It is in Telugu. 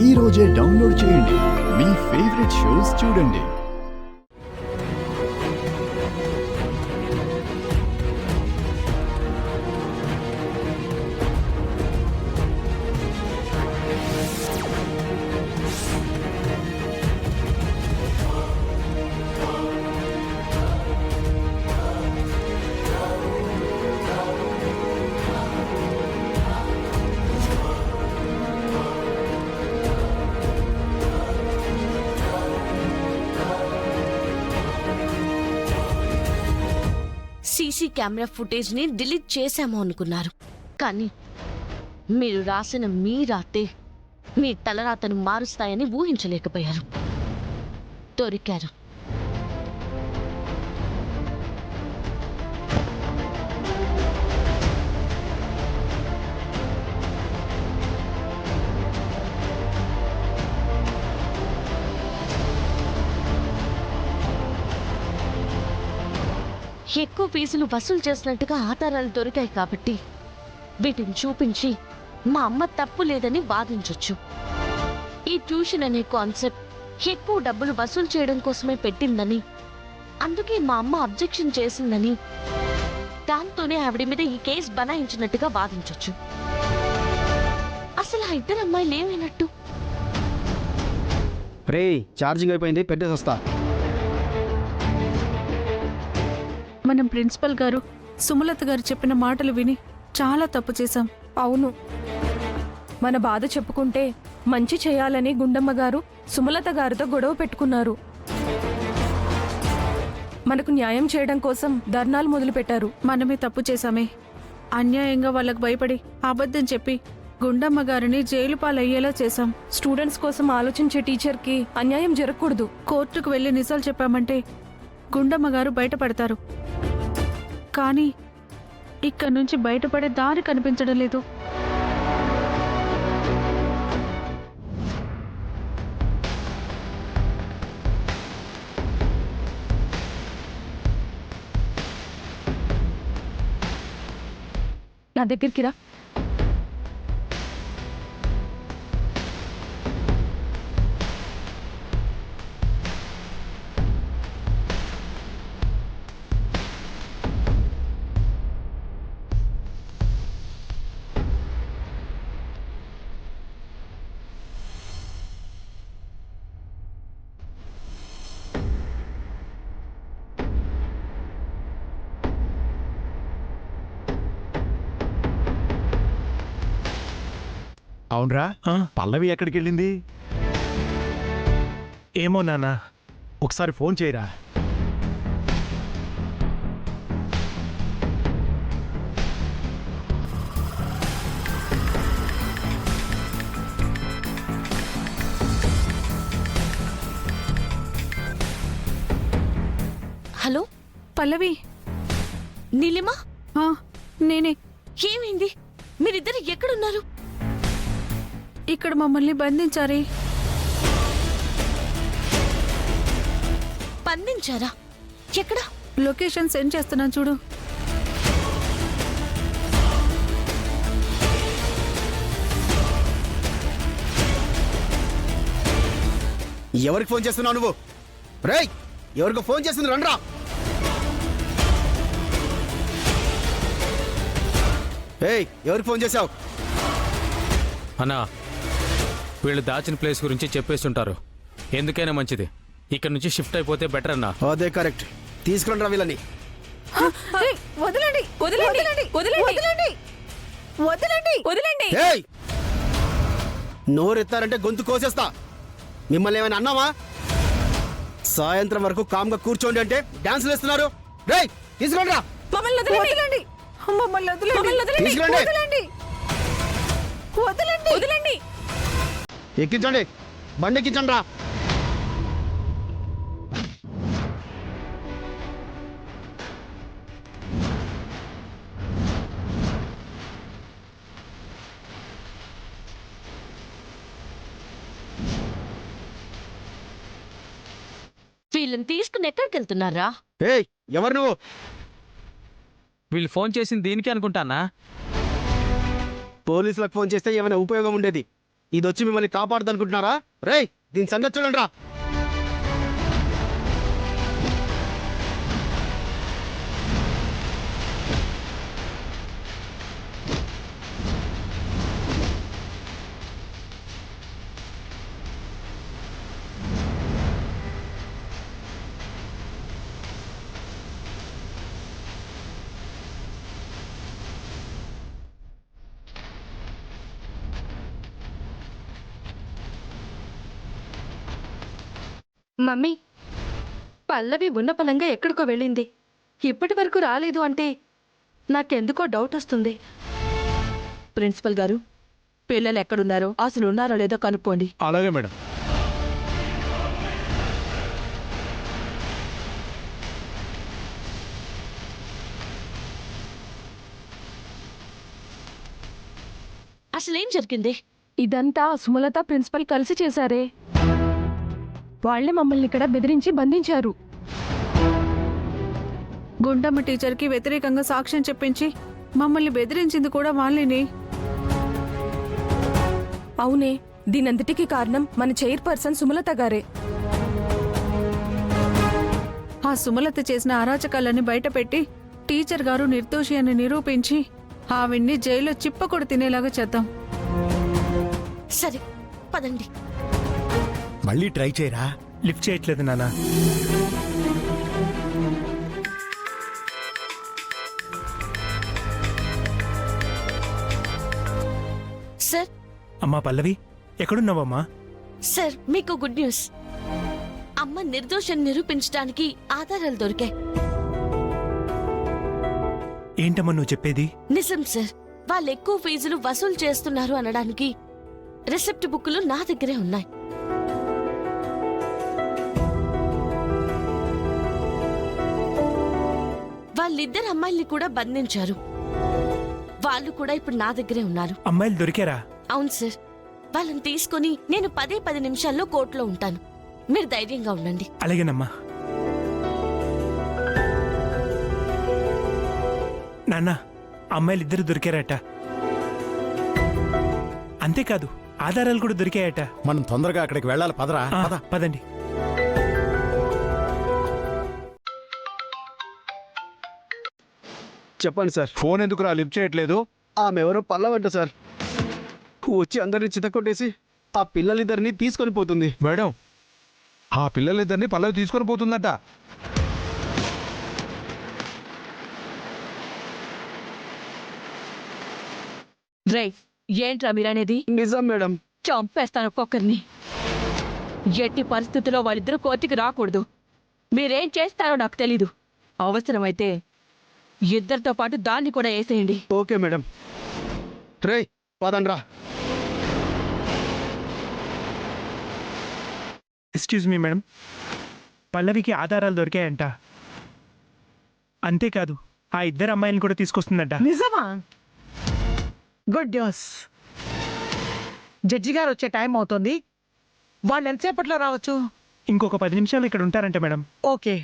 ఈ రోజే డౌన్లోడ్ చేయండి. మీ ఫేవరెట్ షోస్ చూడండి. సీసీ కెమెరా ఫుటేజ్ ని డిలీట్ చేశాము అనుకున్నారు. కానీ మీరు రాసిన మీ రాతే మీ తలరాతను మారుస్తాయని ఊహించలేకపోయారు. దొరికారు. ఎక్కువ ఫీజులు వసూలు చేసినట్టుగా ఆధారాలు దొరికాయి కాబట్టి వీటిని చూపించి మా అమ్మ తప్పు లేదని వాదించొచ్చు. ఈ ట్యూషన్ అనే కాన్సెప్ట్ ఎక్కువ డబ్బులు వసూలు చేయడం కోసమే పెట్టిందని, అందుకే మా అమ్మ అబ్జెక్షన్ చేసిందని, దాంతోనే ఆవిడ మీద ఈ కేసు బనాయించినట్టుగా వాదించొచ్చు. అసలు ఆ ఇద్దరు అమ్మాయిలు ఏమైనట్టు? రే, ఛార్జింగ్ అయిపోయింది, పెట్టేసి వస్తా. మనం ప్రిన్సిపల్ గారు సుమలత గారు చెప్పిన మాటలు విని చాలా తప్పు చేశాం. అవును, మన బాధ చెప్పుకుంటే మంచి చేయాలని గుండమ్మ గారు సుమలత గారితో గొడవ పెట్టుకున్నారు. మనకు న్యాయం చేయడం కోసం ధర్నాలు మొదలుపెట్టారు. మనమే తప్పు చేశామే. అన్యాయంగా వాళ్ళకు భయపడి అబద్ధం చెప్పి గుండమ్మ గారిని జైలు పాలయ్యేలా చేశాం. స్టూడెంట్స్ కోసం ఆలోచించే టీచర్కి అన్యాయం జరగకూడదు. కోర్టుకు వెళ్లి నిజాలు చెప్పామంటే గుండమ్మ గారు బయటపడతారు. కానీ ఇక్కడ నుంచి బయటపడే దారి కనిపించడం లేదు. నా దగ్గరికి రా. అవునరా, పల్లవి ఎక్కడికి వెళ్ళింది? ఏమో నాన్న, ఒకసారి ఫోన్ చేయరా. హలో పల్లవి, నీలిమా, నేనే. ఏమైంది? మీరిద్దరు ఎక్కడున్నారు? ఇక్కడ మమ్మల్ని బంధించారే. బంధించారా? ఎక్కడ? లొకేషన్ సెండ్ చేస్తున్నాను చూడు. ఎవరికి ఫోన్ చేస్తున్నావు నువ్వు? రేయ్, ఎవరికి ఫోన్ చేస్తుంది? రండ్రా. ఏయ్, ఎవరికి ఫోన్ చేశావు? అన్నా, వీళ్ళు దాచిన ప్లేస్ గురించి చెప్పేస్తుంటారు. ఎందుకైనా మంచిది ఇక్కడ నుంచి షిఫ్ట్ అయిపోతే బెటర్ అన్నా. అదే కరెక్ట్. తీసుకురండి రా వీళ్ళని. వదలండి, వదలండి, వదలండి, వదలండి, వదలండి. ఏయ్, నోరెత్తారంటే గొంతు కోసేస్తా. మిమ్మల్ని ఏమైనా అన్నావా? సాయంత్రం వరకు కామ్గా కూర్చోండి అంటే డాన్సులు వేస్తున్నారు. రేయ్, తీసుకురండి రా. మమ్మల్ని వదలండి, మమ్మల్ని వదలండి, తీసుకురండి. వదలండి, వదలండి, వదలండి. ఎక్కించండి, బండి ఎక్కించండి రా. వీళ్ళని తీసుకుని ఎక్కడికి వెళ్తున్నారా? ఏయ్, ఎవరు నువ్వు? వీళ్ళు ఫోన్ చేసింది దీనికి అనుకుంటానా? పోలీసులకు ఫోన్ చేస్తే ఏమైనా ఉపయోగం ఉండేది. ఇది వచ్చి మిమ్మల్ని కాపాడుతుంది అనుకుంటున్నారా? రేయ్ దీని సంగతి చూడండి రా. మమ్మీ, పల్లవి ఉన్న పలంగా ఎక్కడికో వెళ్ళింది. ఇప్పటి వరకు రాలేదు అంటే నాకెందుకో డౌట్ వస్తుంది. ప్రిన్సిపల్ గారు, పిల్లలు ఎక్కడున్నారో అసలు ఉన్నారో లేదో కనుక్కోండి. అలాగే మేడం. అసలేం జరిగింది? ఇదంతా సుమలత ప్రిన్సిపల్ కలిసి చేశారే. వాళ్లే మమ్మల్ని ఇక్కడ బెదిరించి బంధించారు. గుండమ్మ టీచర్కి వ్యతిరేకంగా సాక్ష్యం చెప్పించి మమ్మల్ని బెదిరించింది కూడా వాళ్ళని. అవునే, దీనంతటికీ కారణం మన చైర్పర్సన్ సుమలత గారే. ఆ సుమలత చేసిన అరాచకాలని బయటపెట్టి టీచర్ గారు నిర్దోషి అని నిరూపించి ఆవిడ్ని జైల్లో చిప్పకొడు తినేలాగా చేద్దాం. సరే పదండి. మళ్ళీ ట్రై చేయరా. లిఫ్ట్ చేయట్లేదు నాన్న. సార్ అమ్మా పల్లవి, ఎక్కడున్నావమ్మా? సార్ మీకు గుడ్ న్యూస్. అమ్మ నిర్దోషం నిరూపించడానికి ఆధారాలు దొరికాయి. ఏంటమ్మా నువ్వు చెప్పేది? నిజం సార్. వాళ్ళు ఎక్కువ ఫీజులు వసూలు చేస్తున్నారు అనడానికి రిసిప్ట్ బుక్లు నా దగ్గరే ఉన్నాయి. వాళ్ళిద్దరు అమ్మాయిల్ని కూడా బంధించారు. వాళ్ళు కూడా ఇప్పుడు నా దగ్గరే ఉన్నారు. అమ్మాయిలు దొరికారా? అవును సార్. వాళ్ళని తీసుకుని నేను 10 నిమిషాల్లో కోర్టులో ఉంటాను. మీరు ధైర్యంగా ఉండండి. అలాగేనమ్మా. నాన్న, అమ్మాయిలు ఇద్దరు దొరికారట. అంతేకాదు ఆధారాలు కూడా దొరికాయట. మనం తొందరగా అక్కడికి వెళ్ళాలి. పదరా. పదండి. చెప్పండి సార్. ఫోన్ ఎందుకురా లిఫ్ట్ చేయట్లేదు? ఆమె ఎవరో పల్లవంట సార్. వచ్చి అందరిని చితకొట్టేసి ఆ పిల్లలిద్దరిని తీసుకొని పోతుంది. మేడం, ఆ పిల్లలిద్దరిని పల్లవి తీసుకొని పోతుందట. రేయ్, ఏంట్రా మీరనేది? నిజం మేడం. చంపేస్తాను ఒక్కొక్కరిని. ఎట్టి పరిస్థితుల్లో వాళ్ళిద్దరూ కోర్టుకి రాకూడదు. మీరేం చేస్తారో నాకు తెలీదు. అవసరమైతే ఇద్దరితో పాటు దాన్ని కూడా వేసేయండి. Okay madam. రేయ్ పదండ్రా. ఎక్స్క్యూజ్ మీ మేడం, పల్లవికి ఆధారాలు దొరికాయంట. అంతేకాదు ఆ ఇద్దరు అమ్మాయిలను కూడా తీసుకొస్తుందంట. నిజమా? Good news. జడ్జి గారు వచ్చే టైం అవుతుంది. వాళ్ళు ఎంతసేపట్లో రావచ్చు? ఇంకొక 10 నిమిషాలు ఇక్కడ ఉంటారంట మేడం. ఓకే.